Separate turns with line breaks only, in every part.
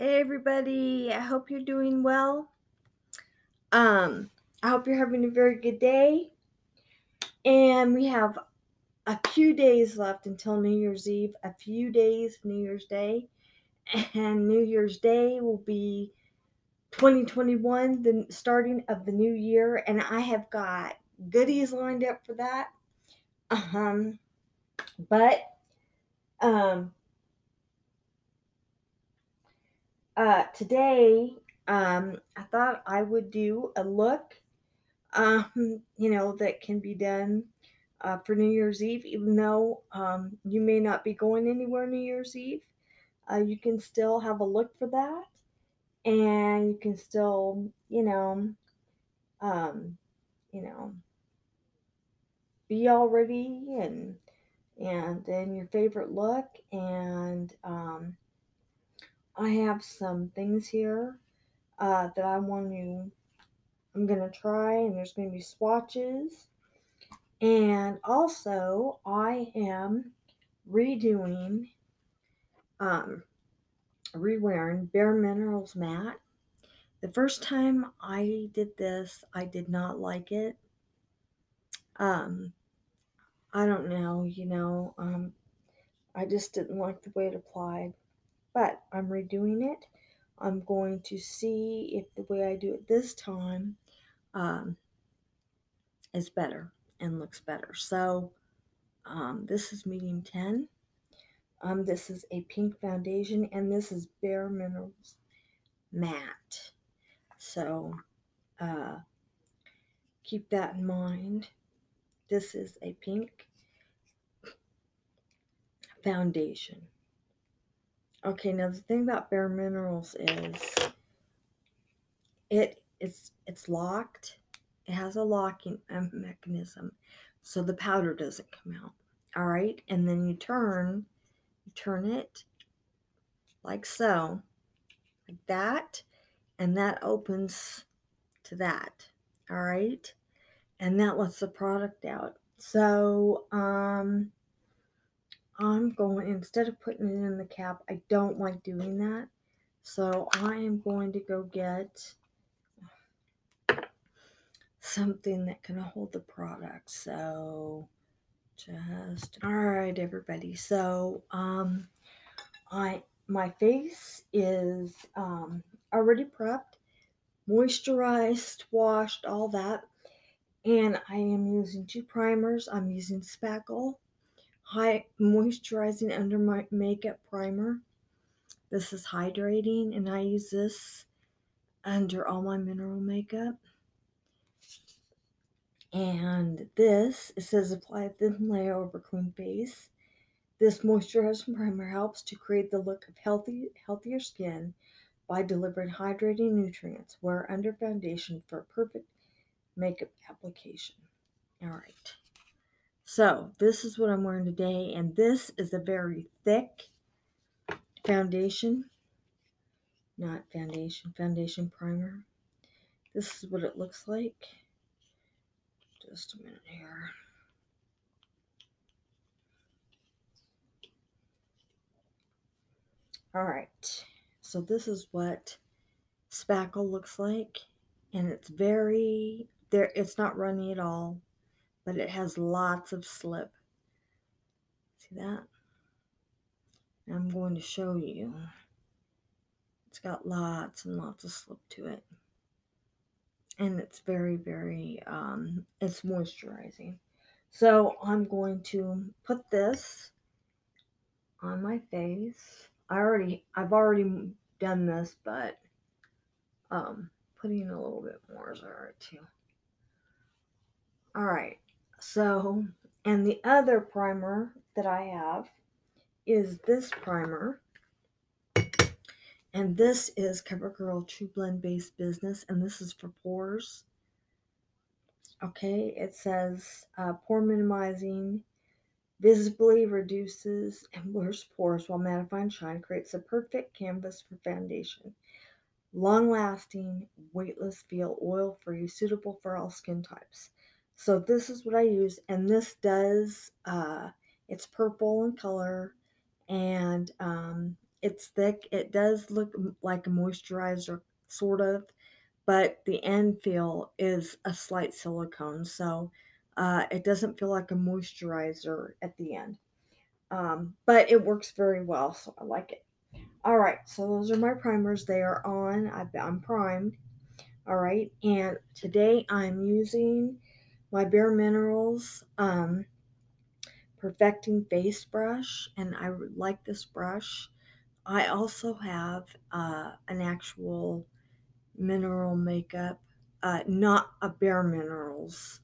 Hey everybody, I hope you're doing well. I hope you're having a very good day. And we have a few days left until New Year's Eve, a few days New Year's Day. And New Year's Day will be 2021, the starting of the new year, and I have got goodies lined up for that. Um, but um today I thought I would do a look that can be done for New Year's Eve, even though you may not be going anywhere New Year's Eve. You can still have a look for that, and you can still, um, you know, be all ready and then your favorite look. And I have some things here that I'm gonna try, and there's gonna be swatches. And also, I am redoing, rewearing Bare Minerals matte. The first time I did this, I did not like it. Um, I don't know, I just didn't like the way it applied. But I'm redoing it. I'm going to see if the way I do it this time um, is better and looks better. So, this is medium 10. This is a pink foundation, and this is Bare Minerals matte. So keep that in mind. This is a pink foundation. Okay, now the thing about Bare Minerals is it's locked. It has a locking mechanism, so the powder doesn't come out. All right, and then you turn it like so, like that, and that opens to that. All right, and that lets the product out. So I'm going, instead of putting it in the cap, I don't like doing that. So I am going to go get something that can hold the product. So all right, everybody. So my face is already prepped, moisturized, washed, all that. And I am using 2 primers. I'm using Spackle Moisturizing Under My Makeup Primer. This is hydrating, and I use this under all my mineral makeup. And this, it says apply a thin layer over clean face. This moisturizing primer helps to create the look of healthier skin by delivering hydrating nutrients. Wear under foundation for a perfect makeup application. All right. So this is what I'm wearing today, and this is a very thick foundation. Not foundation primer. This is what it looks like. Just a minute here. All right. So this is what Spackle looks like, and it's very there. It's not runny at all, but it has lots of slip. See that? I'm going to show you. It's got lots and lots of slip to it, and it's very, very. It's moisturizing. So I'm going to put this on my face. I've already done this, but putting a little bit more is alright too. Alright, so, and the other primer that I have is this primer, and this is Covergirl True Blend Base Business, and this is for pores. Okay, it says pore minimizing, visibly reduces and blurs pores while mattifying shine, creates a perfect canvas for foundation. Long-lasting, weightless feel, oil-free, suitable for all skin types. So this is what I use, and this does, it's purple in color, and It's thick. It does look like a moisturizer, sort of, but the end feel is a slight silicone, so it doesn't feel like a moisturizer at the end. But it works very well, so I like it. All right, so those are my primers. They are on. I'm primed. All right, and today I'm using my Bare Minerals Perfecting Face Brush, and I like this brush. I also have an actual mineral makeup, not a Bare Minerals.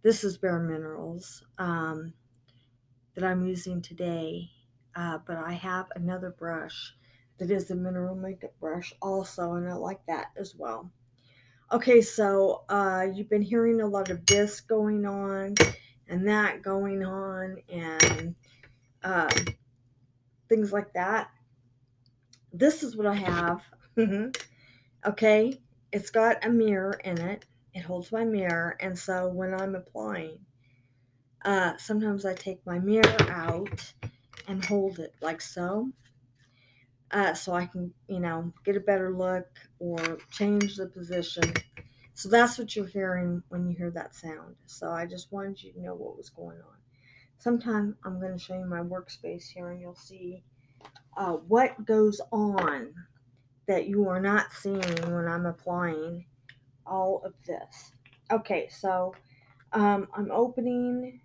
This is Bare Minerals that I'm using today, but I have another brush that is a mineral makeup brush also, and I like that as well. Okay, so you've been hearing a lot of this going on and that going on and uh, things like that. This is what I have. Okay, it's got a mirror in it. It holds my mirror, and so when I'm applying, sometimes I take my mirror out and hold it like so. So I can, get a better look or change the position. So that's what you're hearing when you hear that sound. So I just wanted you to know what was going on. Sometime I'm going to show you my workspace here, and you'll see what goes on that you are not seeing when I'm applying all of this. Okay, so I'm unlocking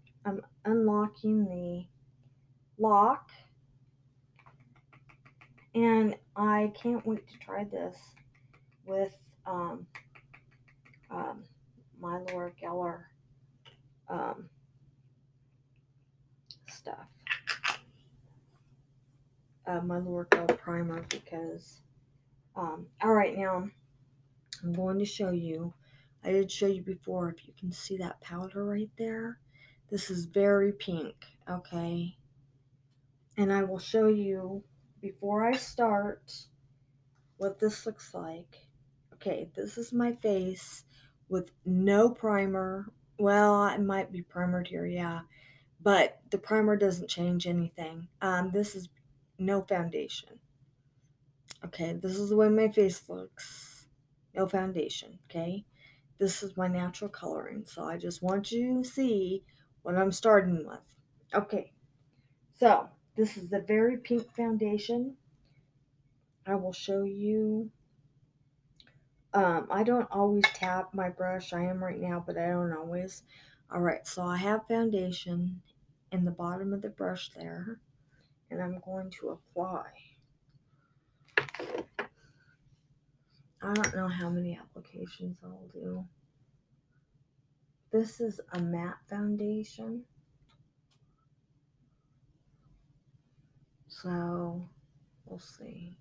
the lock, and I can't wait to try this with my Laura Geller stuff, my Laura Geller primer, because all right, now I'm going to show you. I did show you before, if you can see that powder right there. This is very pink, okay? And I will show you before I start what this looks like. Okay, this is my face with no primer. Well, it might be primered here, yeah, but the primer doesn't change anything. This is no foundation. Okay, this is the way my face looks. No foundation, okay? This is my natural coloring, so I just want you to see what I'm starting with. Okay, so this is the very pink foundation. I will show you. I don't always tap my brush. I am right now, but I don't always. All right, so I have foundation in the bottom of the brush there, and I'm going to apply. I don't know how many applications I'll do. This is a matte foundation. So we'll see.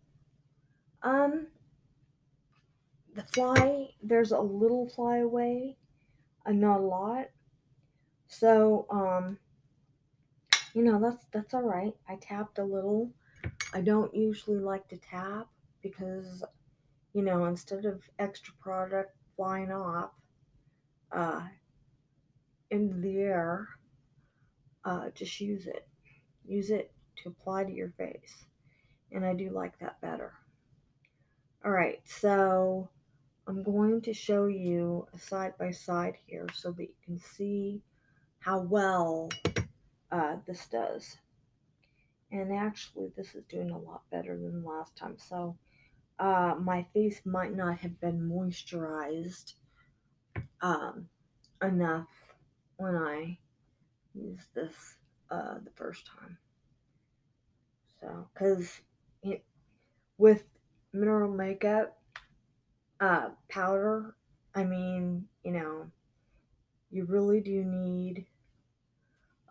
There's a little flyaway, not a lot. So that's all right. I tapped a little. I don't usually like to tap because, instead of extra product flying off into the air, just use it. Use it to apply to your face. And I do like that better. All right, so I'm going to show you a side by side here so that you can see how well this does. And actually, this is doing a lot better than last time. So my face might not have been moisturized enough when I used this the first time. So, because with mineral makeup powder, I mean, you really do need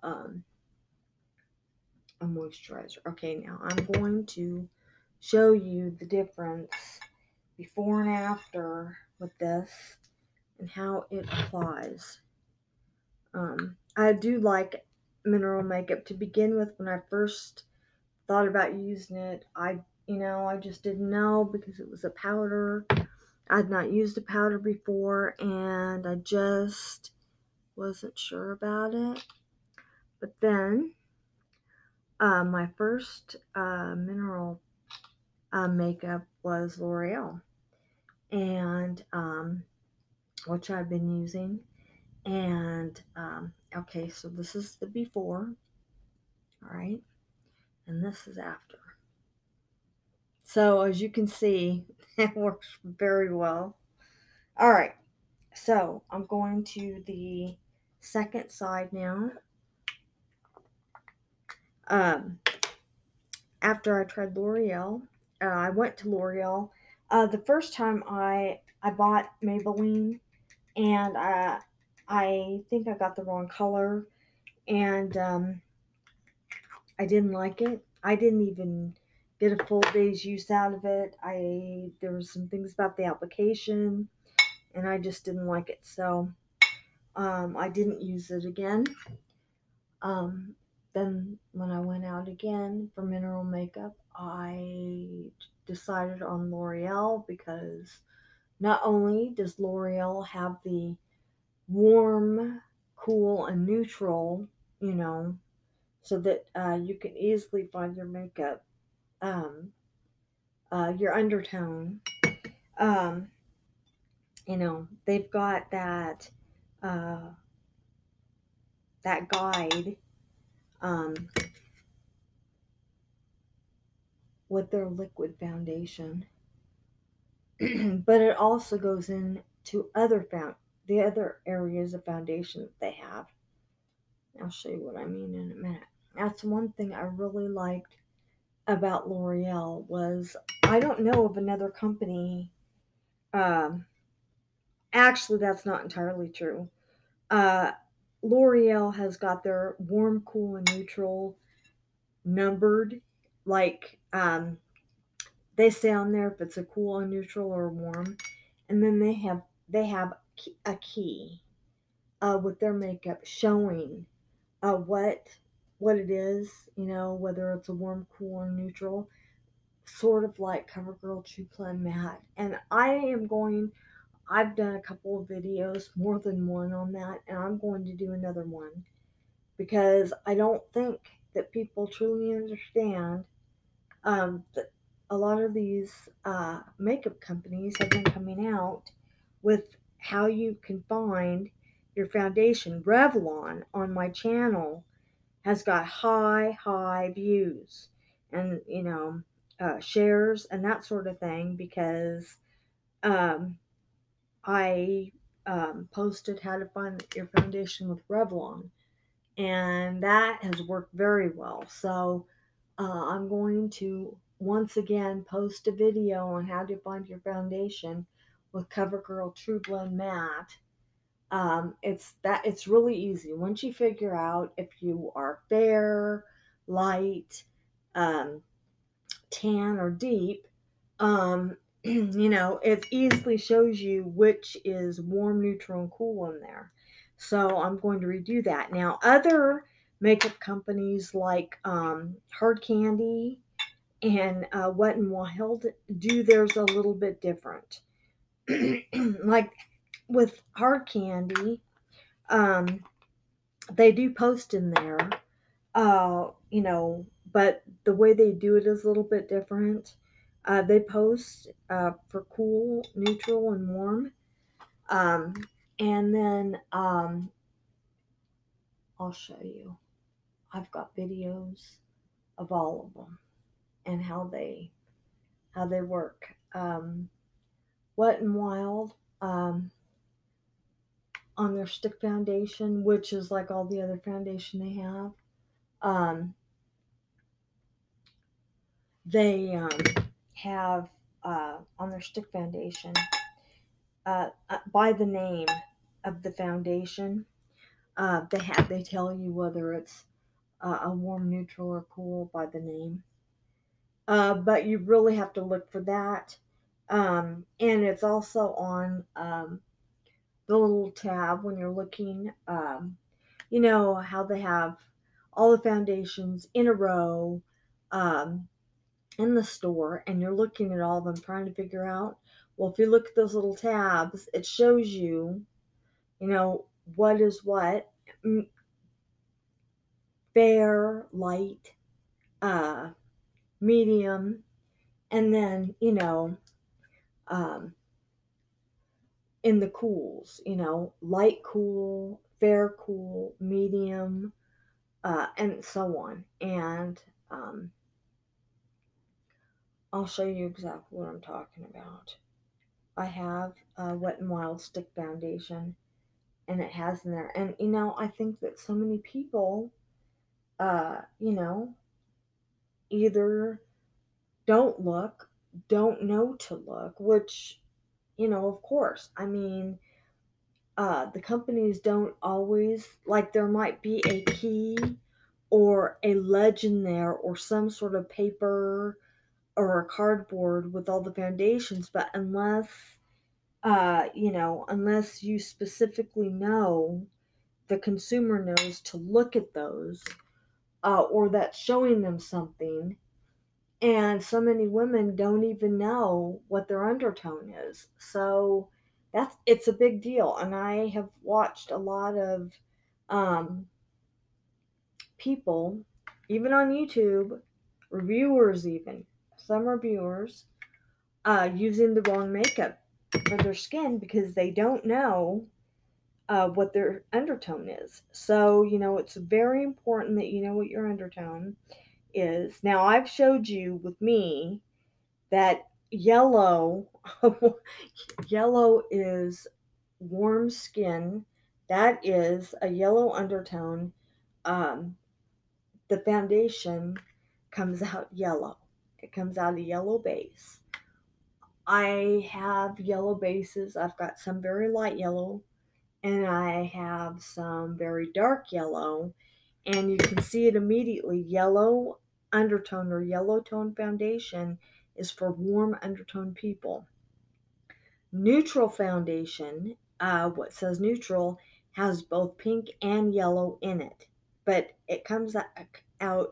a moisturizer. Okay, now I'm going to show you the difference before and after with this and how it applies. I do like mineral makeup to begin with. When I first thought about using it, I just didn't know because it was a powder. I'd not used a powder before, and I just wasn't sure about it. But then my first mineral makeup was L'Oreal, and which I've been using. And okay, so this is the before, all right, and this is after. So as you can see, it works very well. All right, so I'm going to the second side now. Um, After I tried L'Oreal, I went to L'Oreal. The first time I bought Maybelline, and I think I got the wrong color, and I didn't like it. I didn't even get a full day's use out of it. There was some things about the application, and I just didn't like it. So I didn't use it again. Um, then when I went out again for mineral makeup, I decided on L'Oreal because not only does L'Oreal have the warm, cool, and neutral, you know, so that you can easily find your makeup, um, your undertone. Um, they've got uh, that guide um, with their liquid foundation, but it also goes into the other areas of foundation that they have. I'll show you what I mean in a minute. That's one thing I really liked about L'Oreal was I don't know of another company. Um, Actually, that's not entirely true. Uh, L'Oreal has got their warm, cool, and neutral numbered. Like they say on there if it's a cool, and neutral, or warm, and then they have a key with their makeup showing what it is. Whether it's a warm, cool, or neutral, sort of like Covergirl True Blend Matte. And I've done a couple of videos, more than one on that, and I'm going to do another one because I don't think that people truly understand that a lot of these makeup companies have been coming out with how you can find your foundation. Revlon on my channel has got high views and shares and that sort of thing because um, I posted how to find your foundation with Revlon, and that has worked very well. So I'm going to once again post a video on how to find your foundation with CoverGirl True Blend Matte. It's really easy once you figure out if you are fair, light, um, tan, or deep. It easily shows you which is warm, neutral, and cool in there. So I'm going to redo that. Now, other makeup companies like Hard Candy and Wet n Wild do theirs a little bit different. Like with Hard Candy, they do post in there, but the way they do it is a little bit different. They post for cool, neutral, and warm. Um, and then I'll show you. I've got videos of all of them and how they work. Wet n Wild on their stick foundation, which is like all the other foundation they have. They have on their stick foundation by the name of the foundation. They tell you whether it's a warm, neutral, or cool by the name. But you really have to look for that. And it's also on the little tab when you're looking. You know how they have all the foundations in a row in the store, and you're looking at all of them trying to figure out. Well, if you look at those little tabs, it shows you, what is what. Fair, light, medium, And then, um, in the cools, light cool, fair cool, medium, and so on. And I'll show you exactly what I'm talking about. I have Wet n Wild Stick Foundation, and it has in there. And, I think that so many people, uh, you know, either don't look, don't know to look, which, of course, I mean, the companies don't always, like, there might be a key or a legend there or some sort of paper or a cardboard with all the foundations, but unless you specifically know, the consumer knows to look at those, or that's showing them something. And so many women don't even know what their undertone is. So it's a big deal. And I have watched a lot of um, people, even on YouTube, reviewers even, some reviewers, using the wrong makeup for their skin because they don't know what their undertone is. So, it's very important that you know what your undertone is. Now, I've showed you with me that yellow, yellow is warm skin. That is a yellow undertone. Um, the foundation comes out yellow. It comes out a yellow base. I have yellow bases. I've got some very light yellow, and I have some very dark yellow, and you can see it immediately. Yellow undertone or yellow tone foundation is for warm undertone people. Neutral foundation, what says neutral, has both pink and yellow in it, but it comes out,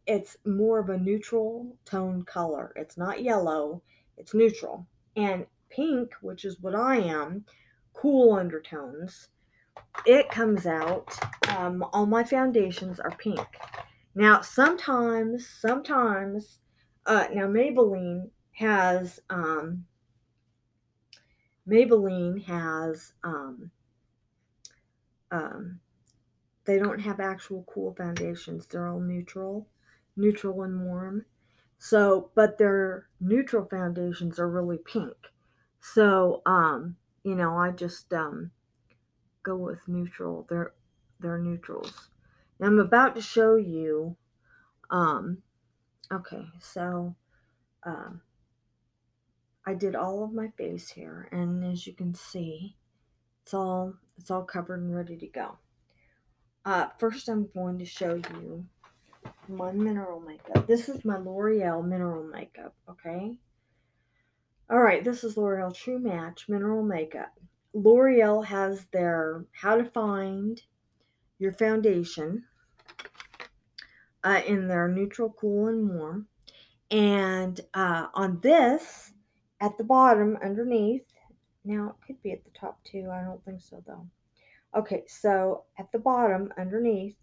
it's more of a neutral tone color. It's not yellow, it's neutral. And pink, which is what I am, cool undertones, it comes out, all my foundations are pink. Now, sometimes, now Maybelline has, they don't have actual cool foundations. They're all neutral and warm. So, but their neutral foundations are really pink. So, I just go with neutral. They're neutrals. Now I'm about to show you. Okay, so um, I did all of my face here, and as you can see, it's all covered and ready to go. First, I'm going to show you my mineral makeup. This is my L'Oreal mineral makeup. Okay. All right, this is L'Oreal True Match mineral makeup. L'Oreal has their how to find your foundation in their neutral, cool, and warm. And on this, at the bottom, underneath, now it could be at the top too. I don't think so though. Okay, so at the bottom, underneath,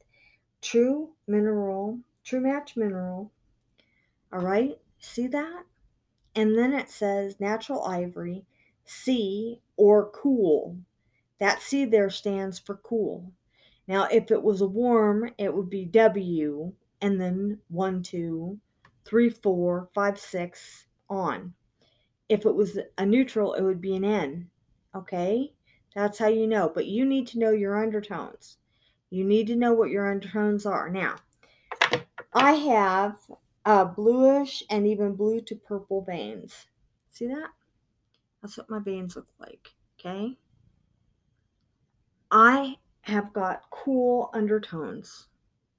True Match Mineral. All right, see that? And then it says Natural Ivory, C, or Cool. That C there stands for cool. Now, if it was a warm, it would be W, and then 1, 2, 3, 4, 5, 6 on. If it was a neutral, it would be an N. Okay? That's how you know. But you need to know your undertones. You need to know what your undertones are. Now, I have bluish and even blue to purple veins. See that? That's what my veins look like. Okay? I have got cool undertones.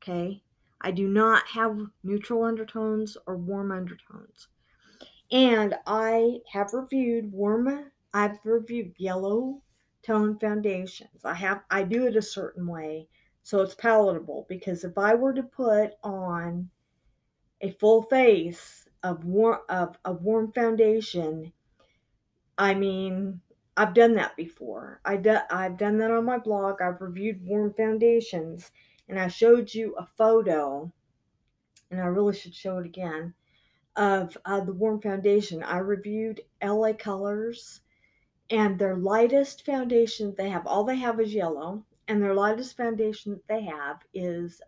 Okay? I do not have neutral undertones or warm undertones. And I've reviewed yellow tone foundations. I do it a certain way so it's palatable, because if I were to put on a full face of a warm foundation, I mean, I've done that before. I've done that on my blog. I've reviewed warm foundations, and I showed you a photo, and I really should show it again. of the Warm Foundation. I reviewed LA Colors, and their lightest foundation they have, all they have is yellow, and their lightest foundation that they have is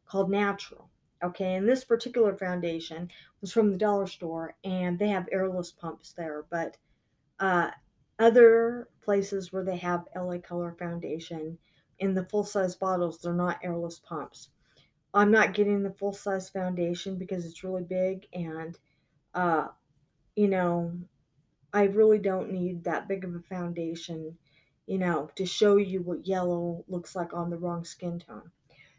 called Natural. Okay, and this particular foundation was from the dollar store, and they have airless pumps there, but uh, other places where they have LA Color foundation in the full size bottles, they're not airless pumps. I'm not getting the full size foundation because it's really big, and uh, you know, I really don't need that big of a foundation, to show you what yellow looks like on the wrong skin tone.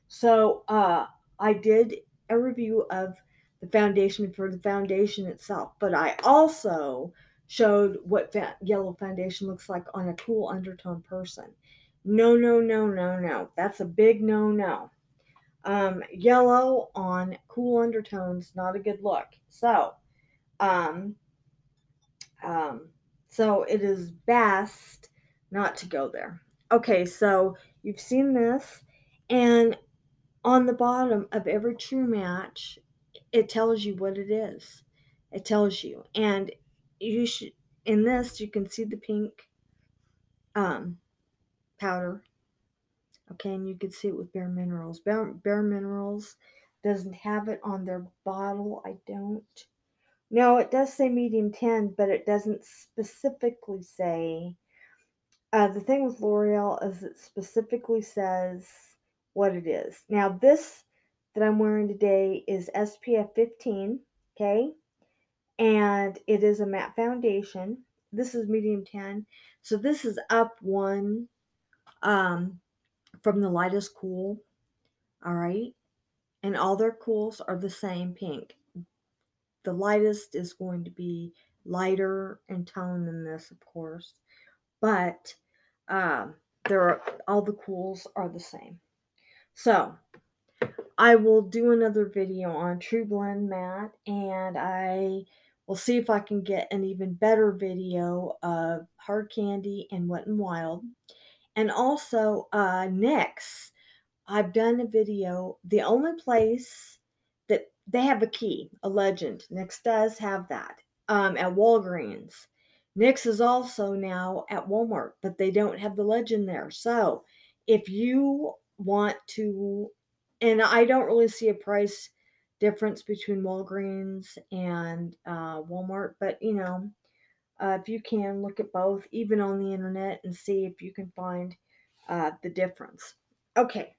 So I did a review of the foundation for the foundation itself, but I also showed what yellow foundation looks like on a cool undertone person. No, no, no, no, no. That's a big no, no. Yellow on cool undertones, not a good look. Um, um, so it is best not to go there. Okay, so you've seen this, and on the bottom of every True Match, it tells you what it is. It tells you, and you should. In this, you can see the pink um, powder. Okay, and you can see it with Bare Minerals. Bare Minerals doesn't have it on their bottle. I don't. No, it does say medium 10, but it doesn't specifically say. The thing with L'Oreal is it specifically says what it is. Now, this that I'm wearing today is SPF 15, okay? And it is a matte foundation. This is medium 10. So this is up one um, from the lightest cool, all right? And all their cools are the same pink. The lightest is going to be lighter in tone than this, of course. But um, all the cools are the same. So I will do another video on True Blend Matte, and I will see if I can get an even better video of Hard Candy and Wet n Wild. And also NYX, I've done a video. The only place that they have a key, a legend. NYX does have that at Walgreens. NYX is also now at Walmart, but they don't have the legend there. So if you want to, and I don't really see a price difference between Walgreens and Walmart, but if you can look at both, even on the internet, and see if you can find the difference. Okay.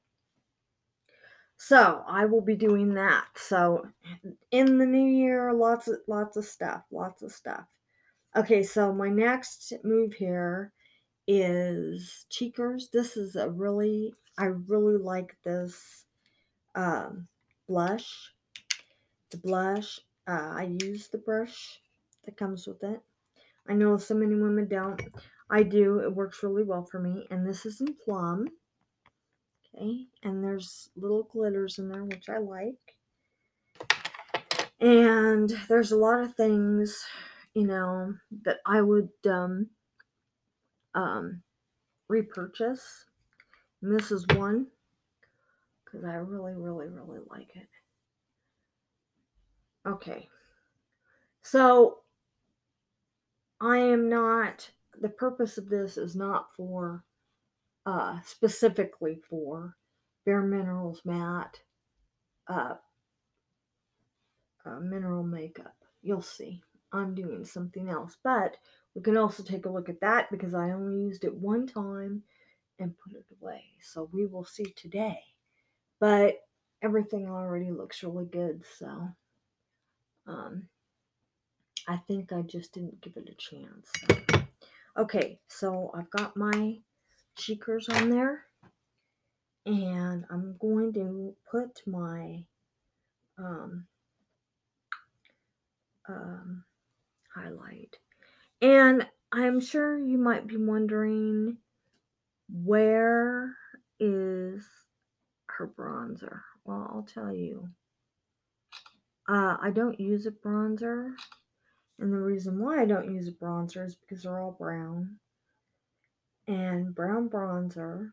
So I will be doing that. So in the new year, lots of stuff, lots of stuff. Okay, so my next move here is Cheekers. This is I really like this blush. The blush, I use the brush that comes with it. I know so many women don't. I do. It works really well for me. And this is in Plum. Okay, and there's little glitters in there, which I like. And there's a lot of things, that I would repurchase. And this is one, because I really, really, really like it. Okay. So, the purpose of this is not for, specifically for Bare Minerals Matte mineral makeup. You'll see. I'm doing something else. But we can also take a look at that because I only used it one time and put it away. So we will see today. But everything already looks really good. So I think I just didn't give it a chance. So. Okay, so I've got my cheekers on there. And I'm going to put my highlight. And I'm sure you might be wondering, where is her bronzer? Well, I'll tell you. I don't use a bronzer. And the reason why I don't use a bronzer is because they're all brown. And brown bronzer,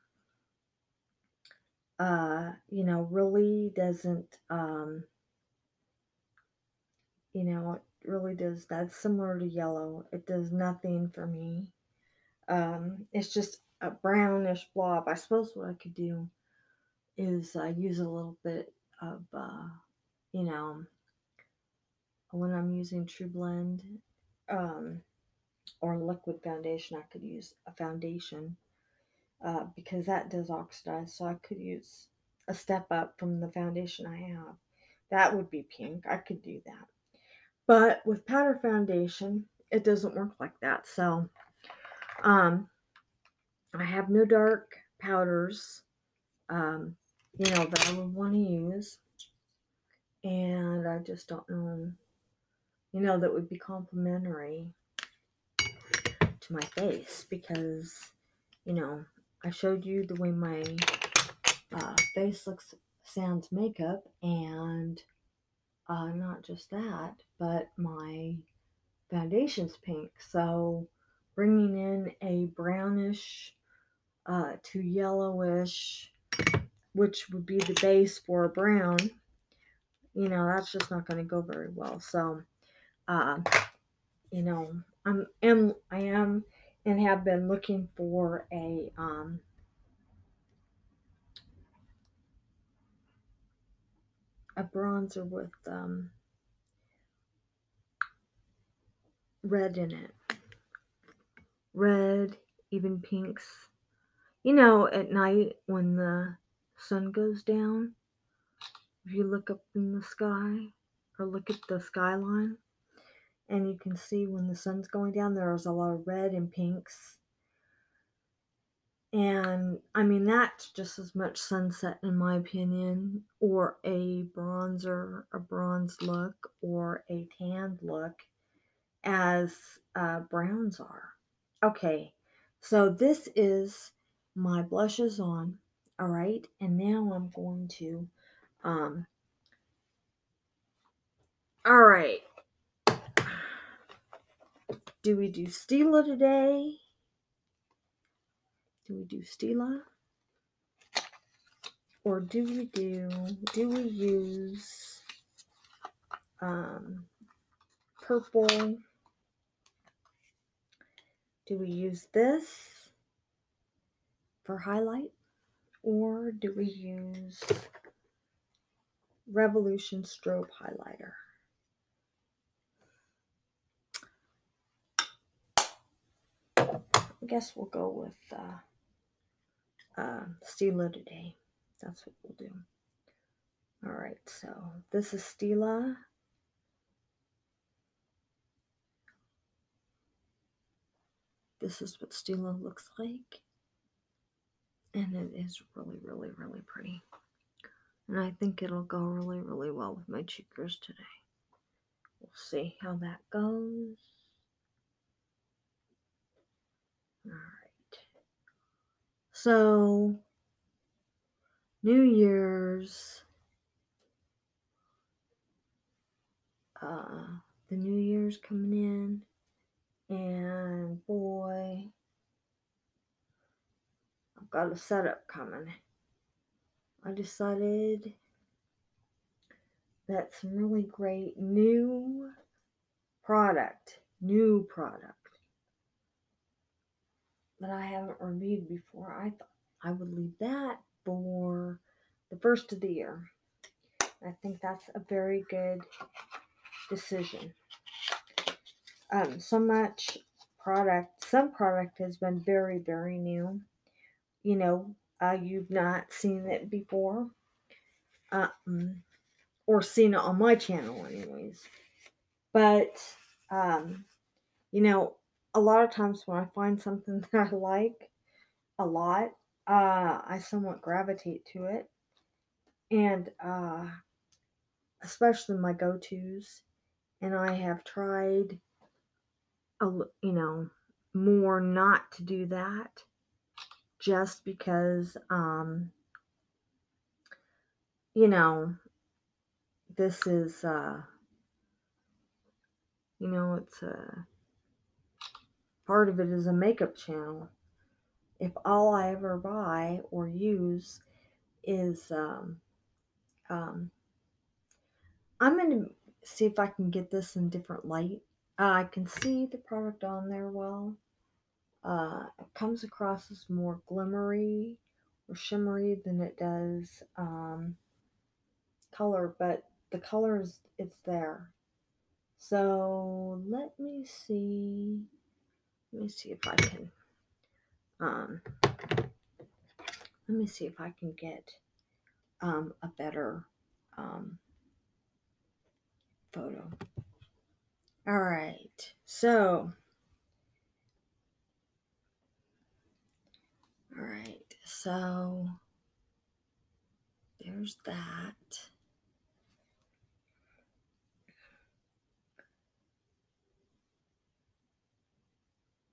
really doesn't, You know, it really does. That's similar to yellow. It does nothing for me. It's just a brownish blob. I suppose what I could do is use a little bit of, you know, when I'm using True Blend um, or liquid foundation, I could use a foundation because that does oxidize. So I could use a step up from the foundation I have. That would be pink. I could do that. But with powder foundation, it doesn't work like that. So um, I have no dark powders, um, that I would want to use. And I just don't know, that would be complimentary to my face because, I showed you the way my face looks sans makeup, and not just that, but my foundation's pink. So bringing in a brownish to yellowish, which would be the base for a brown, that's just not going to go very well. So, you know, I am and have been looking for a bronzer with red in it. Red, even pinks. At night when the sun goes down, if you look up in the sky or look at the skyline, and you can see when the sun's going down, there's a lot of red and pinks. And I mean, that's just as much sunset, in my opinion, or a bronzer, a bronze look, or a tanned look as browns are. Okay, so this is my blushes on. All right, and now I'm going to, all right, do we do Stila today? Do we do Stila? Or do we use purple? Do we use this for highlight? Or do we use Revolution Strobe Highlighter? I guess we'll go with Stila today. That's what we'll do. Alright, so this is Stila. This is what Stila looks like. And it is really, really, really pretty. And I think it'll go really, really well with my cheekers today. We'll see how that goes. Alright. So, New Year's. The New Year's coming in. And boy, I've got a setup coming. I decided that some really great new product that I haven't reviewed before. I thought I would leave that for the first of the year. I think that's a very good decision. Some product has been very, very new. You've not seen it before, or seen it on my channel anyways. But, a lot of times when I find something that I like a lot, I somewhat gravitate to it. And, especially my go-tos. And I have tried, more not to do that, just because, this is, it's a part of it is a makeup channel. If all I ever buy or use is, I'm going to see if I can get this in different light. I can see the product on there well. It comes across as more glimmery or shimmery than it does color, but the color is, it's there. So let me see if I can let me see if I can get a better photo. All right, so there's that.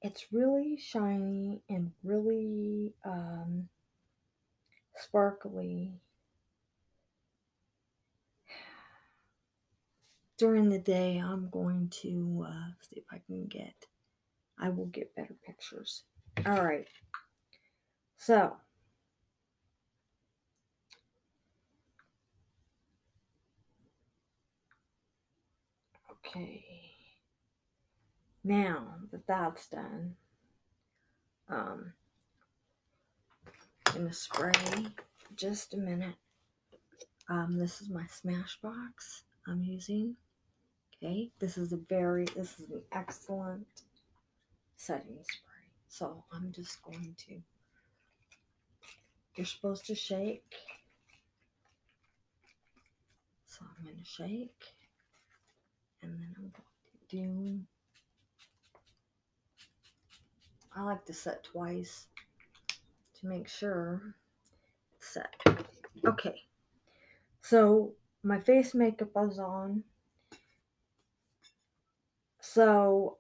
It's really shiny and really sparkly. During the day, I'm going to see if I will get better pictures. All right, so okay, now that that's done, I'm gonna spray just a minute. This is my Smashbox I'm using. Okay, this is an excellent setting spray. So I'm just going to, you're supposed to shake. So I'm going to shake, and then I'm going to do, I like to set twice to make sure it's set. Okay, so my face makeup is on. So,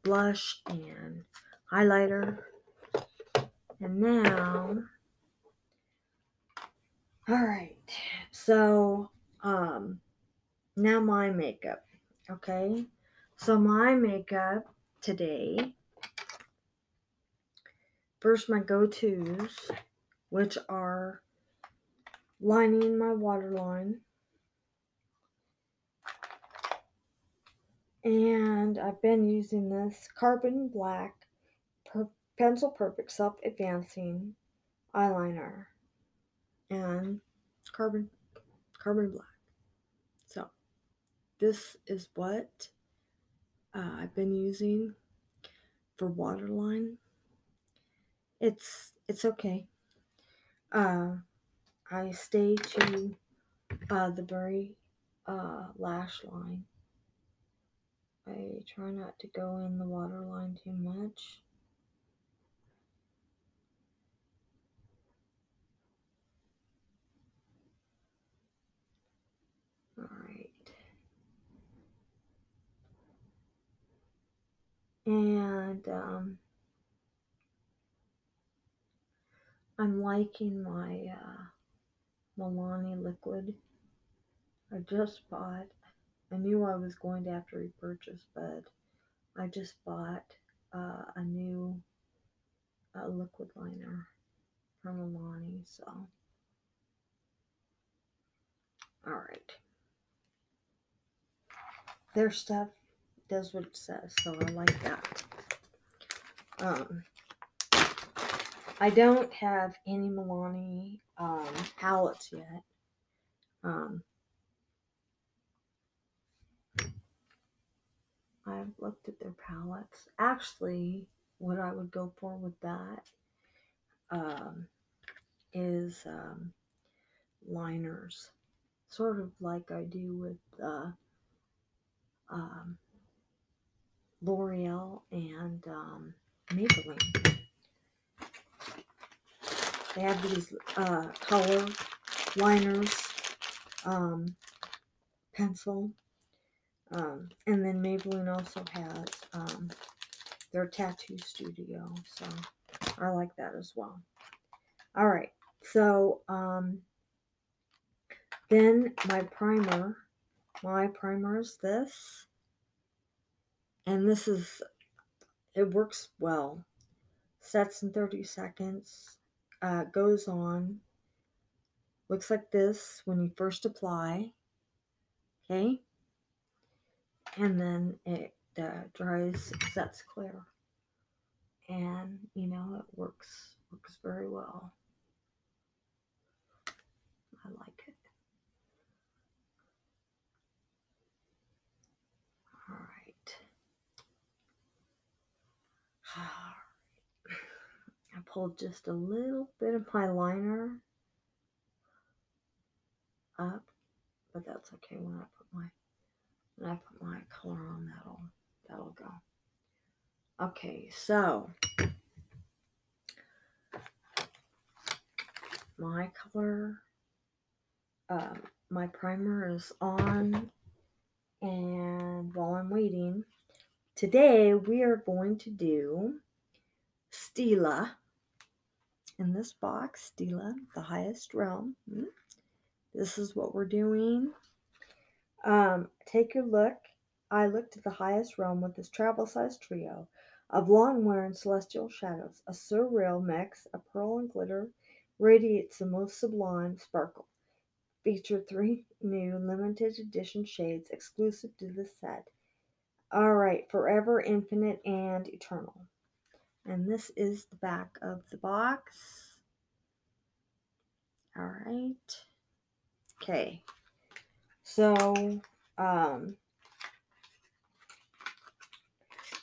blush and highlighter. And now, all right, so, now my makeup, okay? So my makeup today, first my go-tos, which are lining my waterline, and I've been using this Carbon Black Pencil Perfect Self Advancing eyeliner and carbon black. So this is what I've been using for waterline. It's okay. I stay to the very lash line. I try not to go in the waterline too much. All right. And I'm liking my Milani liquid. I just bought, I knew I was going to have to repurchase, but I just bought a new liquid liner from Milani, so. Alright. Their stuff does what it says, so I like that. I don't have any Milani palettes yet. I've looked at their palettes. Actually, what I would go for with that is liners. Sort of like I do with L'Oreal and Maybelline. They have these color liners, pencil, and then Maybelline also has their tattoo studio, so I like that as well. All right, so then my primer is this, and it works well. sets in 30 seconds, goes on, looks like this when you first apply, okay, and then it dries, sets clear, and you know it works very well. I like it. All right. I pulled just a little bit of my liner up, but that's okay. When I put my color on, that'll go. Okay, so my color, my primer is on, and while I'm waiting, today we are going to do Stila. In this box, Stila, the highest realm. This is what we're doing. Take your look. I looked at the highest realm with this travel-sized trio of long-wearing celestial shadows. A surreal mix of pearl and glitter radiates the most sublime sparkle. Feature 3 new limited edition shades exclusive to this set. Alright, forever, infinite, and eternal. And this is the back of the box. Alright. Okay. So, I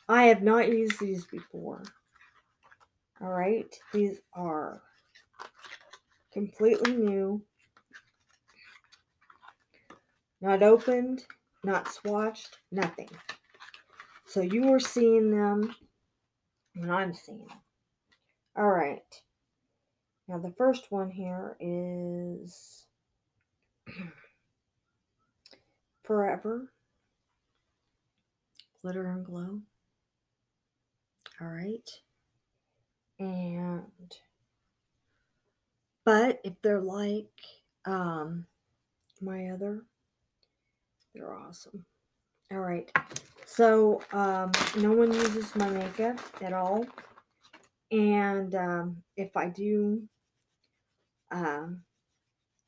have not used these before. Alright. These are completely new. Not opened, not swatched, nothing. So you are seeing them and I'm seeing them. Alright. Now the first one here is Forever Glitter and Glow. Alright. But if they're like my other, they're awesome. Alright. So no one uses my makeup at all. And if I do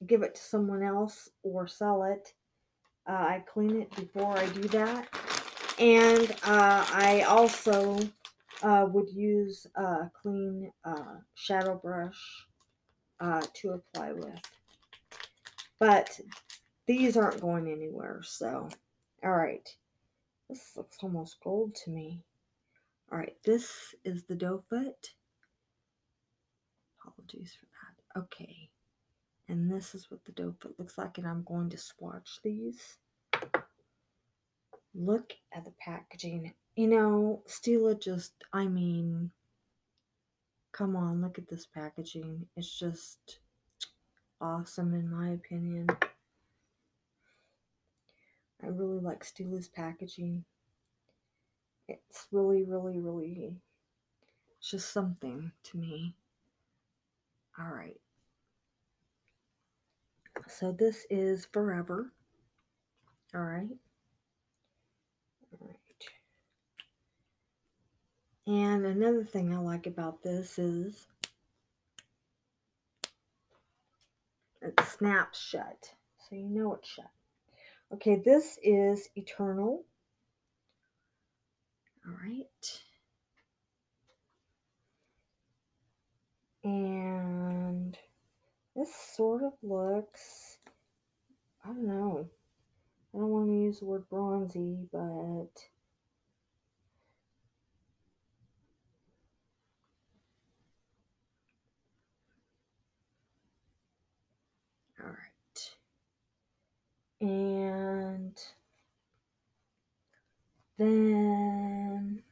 give it to someone else or sell it, I clean it before I do that. And I also would use a clean shadow brush to apply with. But these aren't going anywhere, so. Alright. This looks almost gold to me. Alright, this is the doe foot. Apologies for that. Okay. And this is what the doe foot looks like, and I'm going to swatch these. Look at the packaging. You know, Stila just, I mean, come on, look at this packaging. It's just awesome in my opinion. I really like Stila's packaging. It's really, really, really, it's just something to me. Alright. So this is Forever. Alright. Alright. And another thing I like about this is it snaps shut. So you know it's shut. Okay, this is Eternal. Alright. And this sort of looks, I don't know. I don't want to use the word bronzy, but alright. And then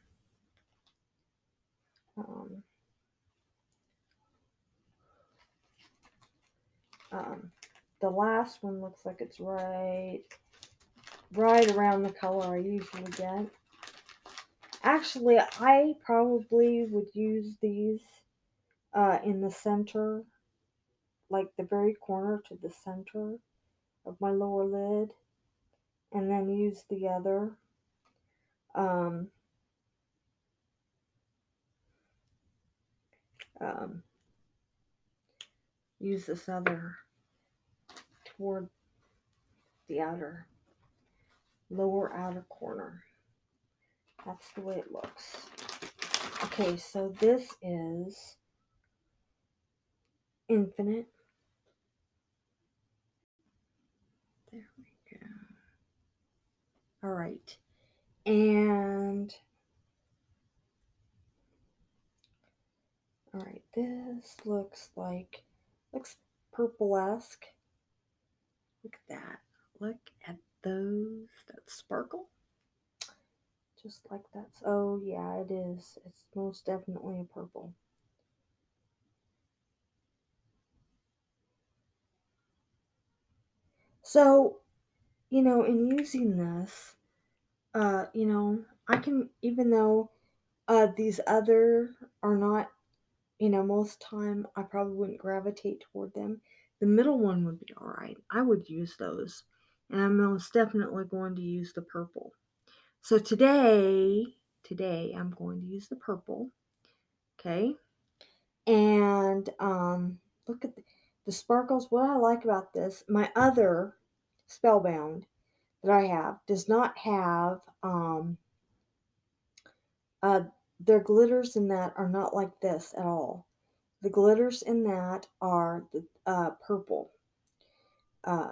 the last one looks like it's right around the color I usually get. Actually, I probably would use these in the center, like the very corner to the center of my lower lid, and then use the other. use this other toward the lower outer corner. That's the way it looks. Okay, so this is Infinite. There we go. All right. And all right, this looks purple-esque. Look at that. Look at those that sparkle. Just like that. Oh yeah, it is. It's most definitely a purple. So, in using this, I can, even though these other are not, most time I probably wouldn't gravitate toward them. The middle one would be all right. I would use those. And I'm most definitely going to use the purple. So today I'm going to use the purple. Okay. And look at the sparkles. What I like about this, my other Spellbound that I have does not have their glitters in that are not like this at all. The glitters in that are the purple.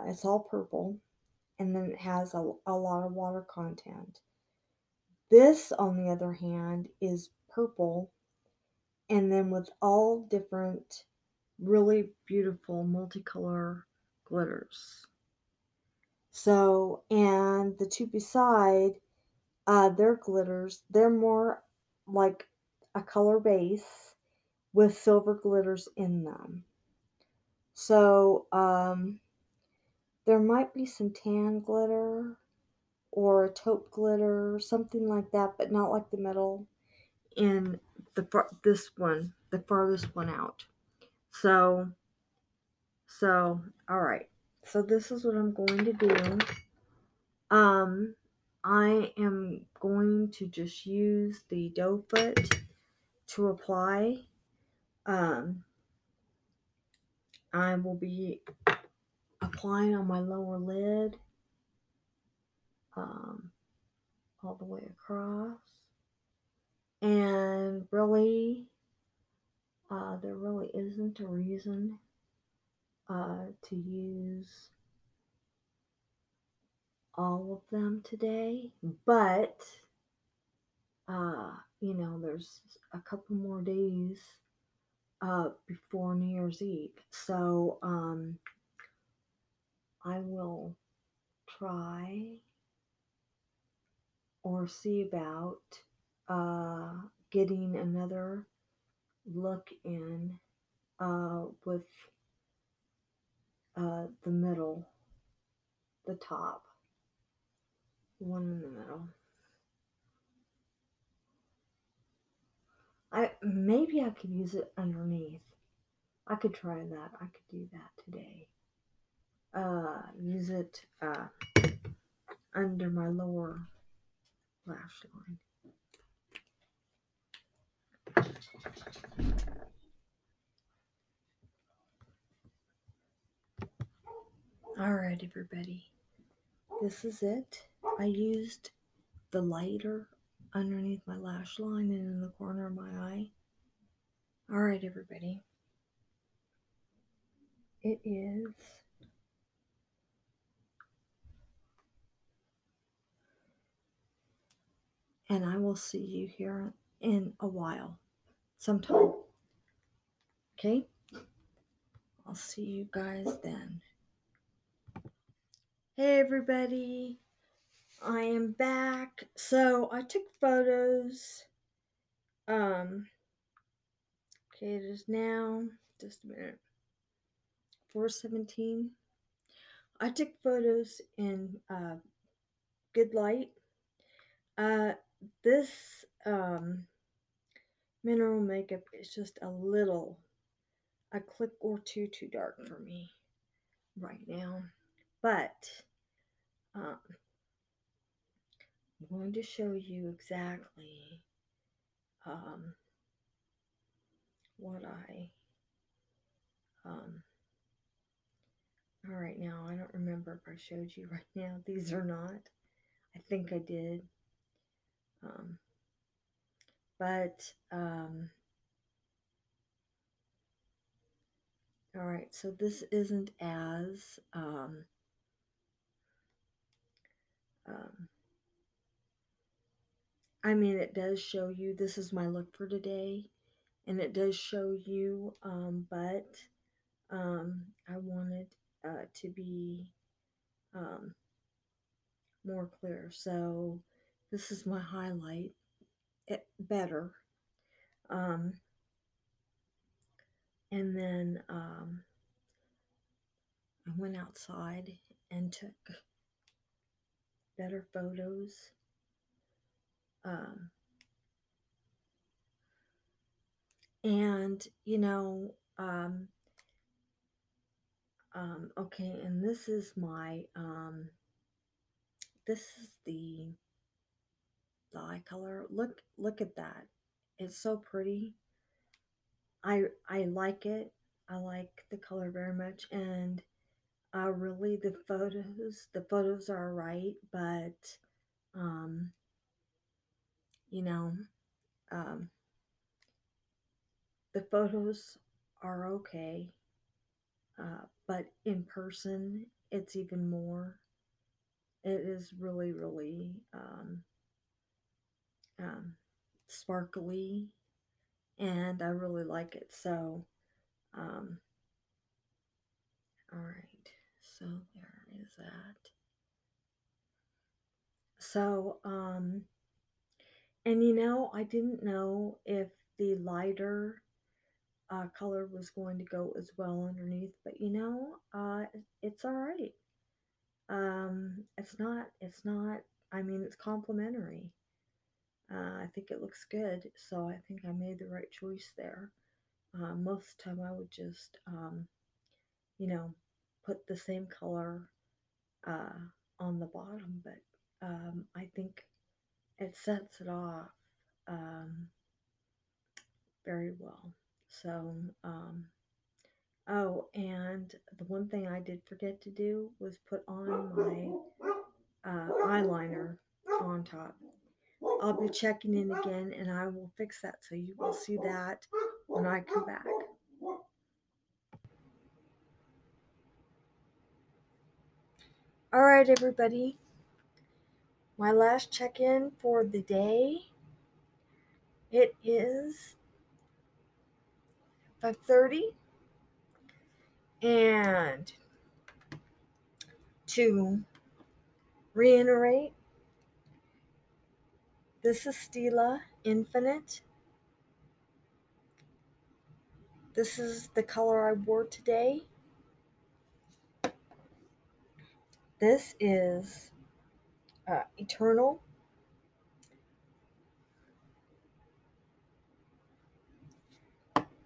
It's all purple, and then it has a lot of water content. This, on the other hand, is purple, and then with all different really beautiful multicolor glitters. So, and the two beside, their glitters, they're more like a color base with silver glitters in them. So, there might be some tan glitter or a taupe glitter, something like that, but not like the middle in this one, the farthest one out. So, all right. So this is what I'm going to do. I am going to just use the doe foot to apply. I will be applying on my lower lid, all the way across. And really, there really isn't a reason to use all of them today, but there's a couple more days before New Year's Eve, so I will try or see about getting another look in with the middle, the top, one in the middle. Maybe I could use it underneath. I could try that. I could do that today. Use it under my lower lash line. Alright, everybody. This is it. I used the lighter underneath my lash line and in the corner of my eye. Alright, everybody. It is and I will see you here in a while, sometime. Okay? I'll see you guys then. Hey, everybody. I am back. So I took photos. Okay, it is now, just a minute, 4:17. I took photos in good light. This mineral makeup is just a click or two too dark for me right now. But I'm going to show you exactly what I, all right, now I don't remember if I showed you right now these or not. I think I did. But all right, so this isn't as I mean, it does show you this is my look for today, and it does show you, but I wanted to be more clear. So this is my highlight. It better. Um, and then I went outside and took better photos. And you know, okay, and this is my this is the eye color. Look at that. It's so pretty. I like it. I like the color very much, and really the photos are right, but um, you know, um, the photos are okay, but in person it's even more. It is really, really um, sparkly, and I really like it. So, um, all right, so there is that. So, and you know, I didn't know if the lighter color was going to go as well underneath, but you know, it's all right. It's not, I mean, it's complimentary. I think it looks good, so I think I made the right choice there. Most of the time I would just, you know, put the same color uh, on the bottom, but I think it sets it off um, very well. So, oh, and the one thing I did forget to do was put on my eyeliner on top. I'll be checking in again and I will fix that, so you will see that when I come back. All right, everybody. My last check-in for the day. It is 5:30, and to reiterate, this is Stila Infinite. This is the color I wore today. This is Eternal.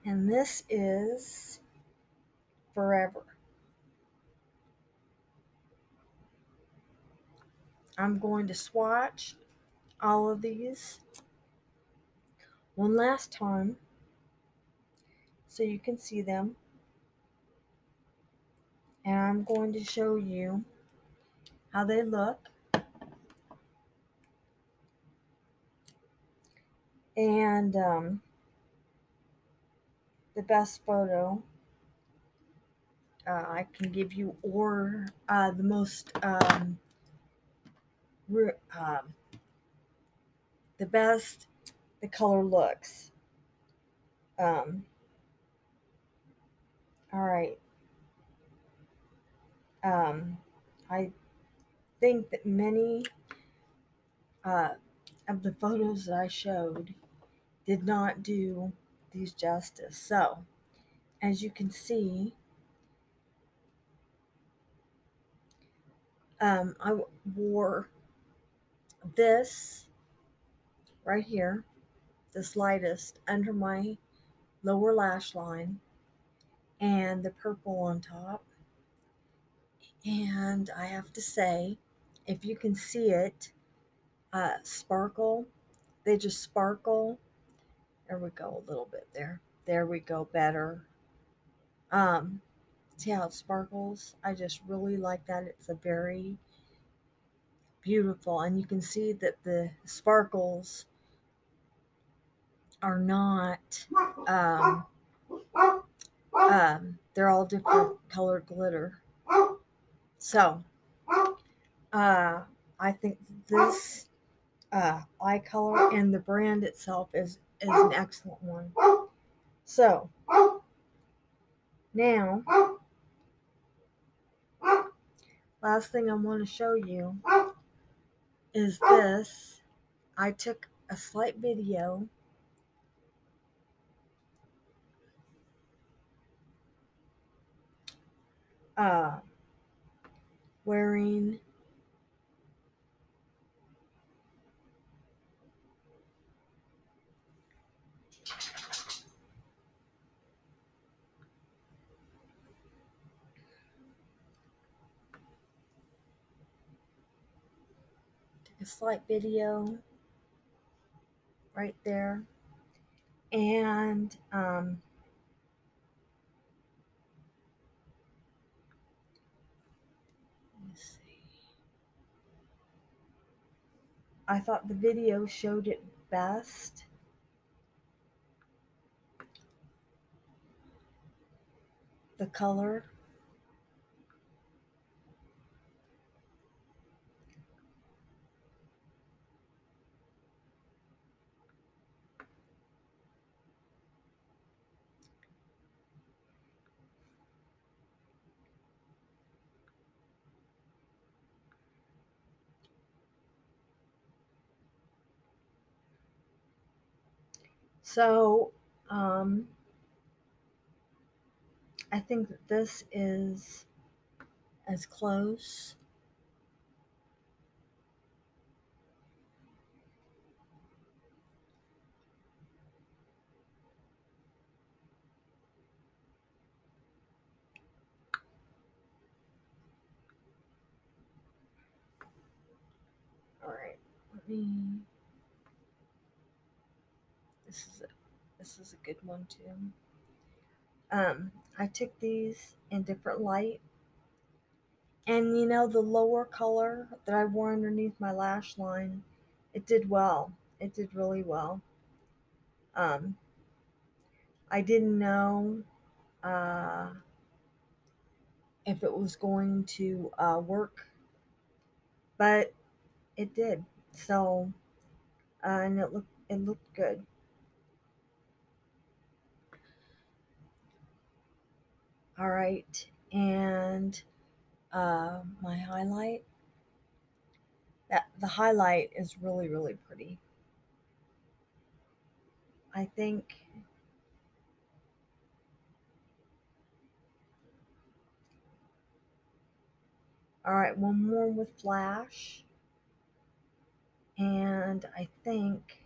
And this is Forever. I'm going to swatch all of these one last time so you can see them. And I'm going to show you how they look. And the best photo I can give you, or the most, the best the color looks. All right. I think that many uh, of the photos that I showed did not do these justice. So, as you can see, I wore this right here, this lightest, under my lower lash line, and the purple on top. And I have to say, if you can see it, sparkle, they just sparkle. There we go, a little bit there. There we go, better. See how it sparkles? I just really like that. It's a very beautiful, and you can see that the sparkles are not, um, they're all different colored glitter. So, I think this eye color and the brand itself is an excellent one. So, now, last thing I want to show you is this. I took a slight video uh, wearing a slight video right there, and let's see. I thought the video showed it best. The color. So, I think that this is as close. All right, let me. This is a good one too. I took these in different light, and you know the lower color that I wore underneath my lash line, it did well. It did really well. Um, I didn't know uh, if it was going to work, but it did. So, and it looked good. All right, and my highlight. That the highlight is really pretty. I think. All right, one more with flash, and I think,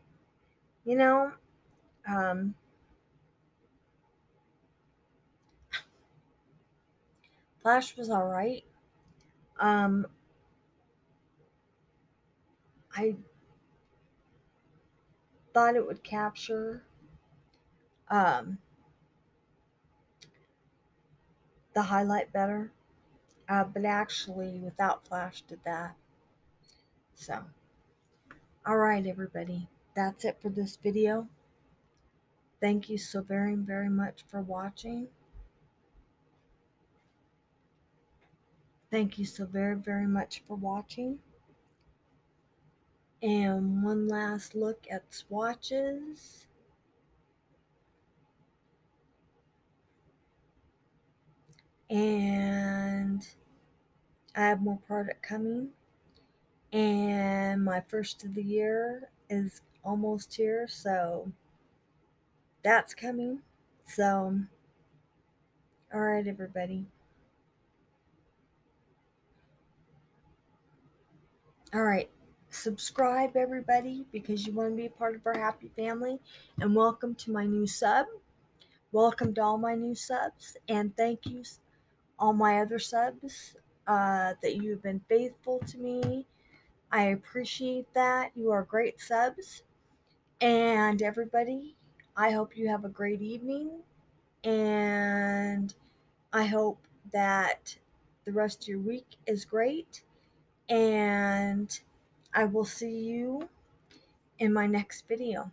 you know, um, flash was all right. Um, I thought it would capture um, the highlight better, but actually, without flash, did that. So, all right, everybody, that's it for this video. Thank you so very much for watching. Thank you so very much for watching. And one last look at swatches. And I have more product coming. And my first of the year is almost here, so that's coming. So, all right, everybody. All right, subscribe, everybody, because you want to be a part of our happy family. And welcome to my new sub. Welcome to all my new subs, and thank you, all my other subs, that you have been faithful to me. I appreciate that. You are great subs. And everybody, I hope you have a great evening, and I hope that the rest of your week is great, and I will see you in my next video.